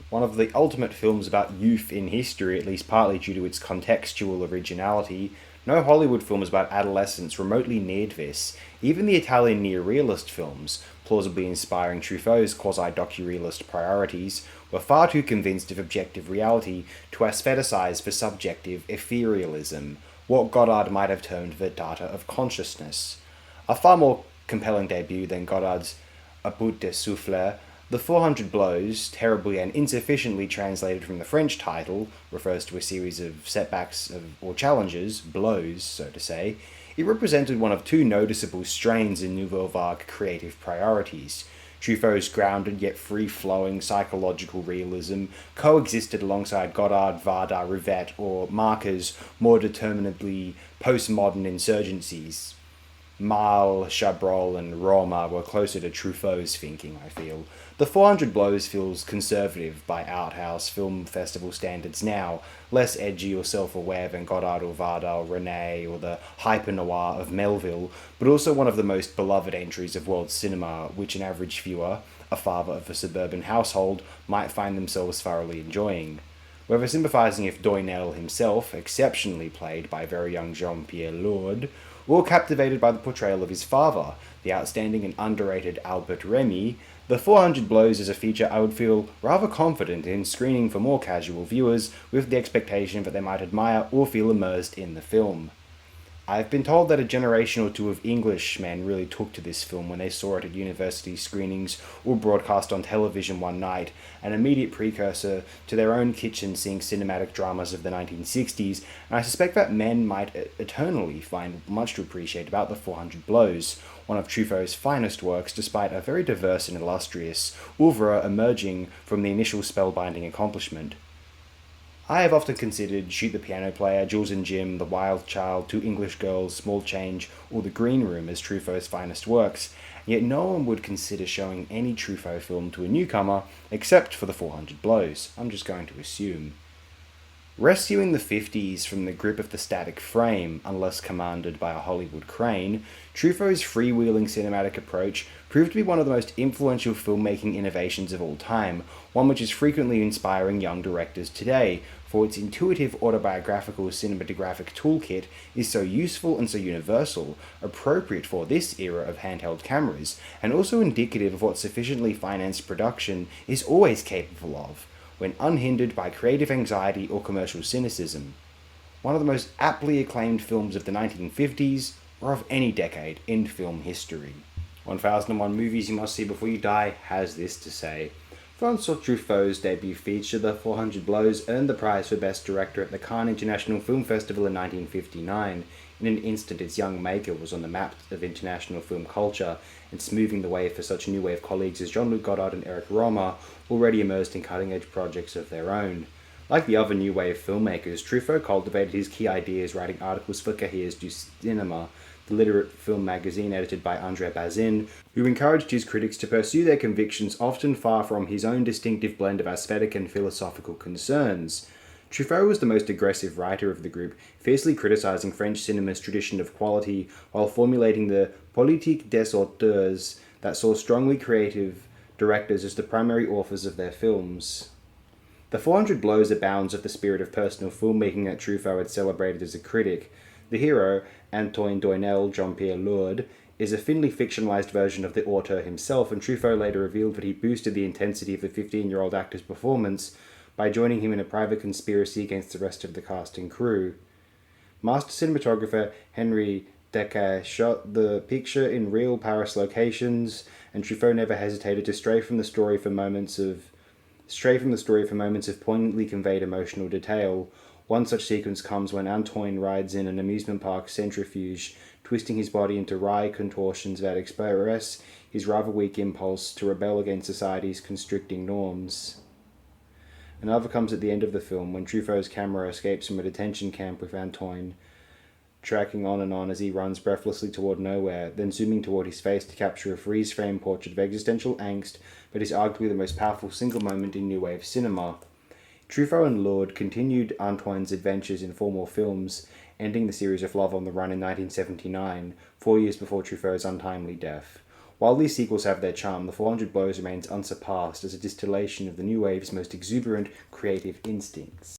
one of the ultimate films about youth in history, at least partly due to its contextual originality. No Hollywood film is about adolescence remotely neared this. Even the Italian neorealist films, plausibly inspiring Truffaut's quasi-docurealist priorities, were far too convinced of objective reality to aestheticize for subjective etherealism, what Godard might have termed the data of consciousness. A far more compelling debut than Godard's A Bout de Souffle, The 400 Blows, terribly and insufficiently translated from the French title, refers to a series of setbacks or challenges, blows, so to say. It represented one of two noticeable strains in Nouvelle Vague creative priorities. Truffaut's grounded yet free-flowing psychological realism coexisted alongside Godard, Varda, Rivette, or Marker's more determinedly postmodern insurgencies. Mal, Chabrol, and Roma were closer to Truffaut's thinking, I feel. The 400 Blows feels conservative by art house film festival standards now, less edgy or self-aware than Godard or Varda or René or the hyper-noir of Melville, but also one of the most beloved entries of world cinema, which an average viewer, a father of a suburban household, might find themselves thoroughly enjoying. Whether sympathising with Doinel himself, exceptionally played by very young Jean-Pierre Lourdes, or captivated by the portrayal of his father, the outstanding and underrated Albert Remy, The 400 Blows is a feature I would feel rather confident in screening for more casual viewers with the expectation that they might admire or feel immersed in the film. I've been told that a generation or two of Englishmen really took to this film when they saw it at university screenings or broadcast on television one night, an immediate precursor to their own kitchen sink cinematic dramas of the 1960s, and I suspect that men might eternally find much to appreciate about The 400 Blows, one of Truffaut's finest works despite a very diverse and illustrious oeuvre emerging from the initial spellbinding accomplishment. I have often considered Shoot the Piano Player, Jules and Jim, The Wild Child, Two English Girls, Small Change, or The Green Room as Truffaut's finest works, yet no one would consider showing any Truffaut film to a newcomer except for The 400 Blows. I'm just going to assume. Rescuing the 50s from the grip of the static frame, unless commanded by a Hollywood crane, Truffaut's freewheeling cinematic approach proved to be one of the most influential filmmaking innovations of all time, one which is frequently inspiring young directors today, for its intuitive autobiographical cinematographic toolkit is so useful and so universal, appropriate for this era of handheld cameras, and also indicative of what sufficiently financed production is always capable of, when unhindered by creative anxiety or commercial cynicism. One of the most aptly acclaimed films of the 1950s, or of any decade in film history. 1001 Movies You Must See Before You Die has this to say. François Truffaut's debut feature, The 400 Blows, earned the prize for Best Director at the Cannes International Film Festival in 1959. In an instant, its young maker was on the map of international film culture, and smoothing the way for such new wave colleagues as Jean-Luc Godard and Eric Rohmer, already immersed in cutting-edge projects of their own. Like the other new wave filmmakers, Truffaut cultivated his key ideas writing articles for Cahiers du Cinéma, the literate film magazine edited by André Bazin, who encouraged his critics to pursue their convictions often far from his own distinctive blend of aesthetic and philosophical concerns. Truffaut was the most aggressive writer of the group, fiercely criticizing French cinema's tradition of quality while formulating the politique des auteurs that saw strongly creative directors as the primary authors of their films. The 400 Blows abounds of the spirit of personal filmmaking that Truffaut had celebrated as a critic. The hero, Antoine Doinel, Jean-Pierre Lourdes, is a thinly fictionalized version of the auteur himself, and Truffaut later revealed that he boosted the intensity of the 15-year-old actor's performance by joining him in a private conspiracy against the rest of the cast and crew. Master cinematographer Henri Decker shot the picture in real Paris locations, and Truffaut never hesitated to stray from the story for moments of poignantly conveyed emotional detail. One such sequence comes when Antoine rides in an amusement park centrifuge, twisting his body into wry contortions that express his rather weak impulse to rebel against society's constricting norms. Another comes at the end of the film, when Truffaut's camera escapes from a detention camp with Antoine, tracking on and on as he runs breathlessly toward nowhere, then zooming toward his face to capture a freeze-frame portrait of existential angst that is arguably the most powerful single moment in New Wave cinema. Truffaut and Lourdes continued Antoine's adventures in 4 more films, ending the series of Love on the Run in 1979, 4 years before Truffaut's untimely death. While these sequels have their charm, The 400 Blows remains unsurpassed as a distillation of the new wave's most exuberant creative instincts.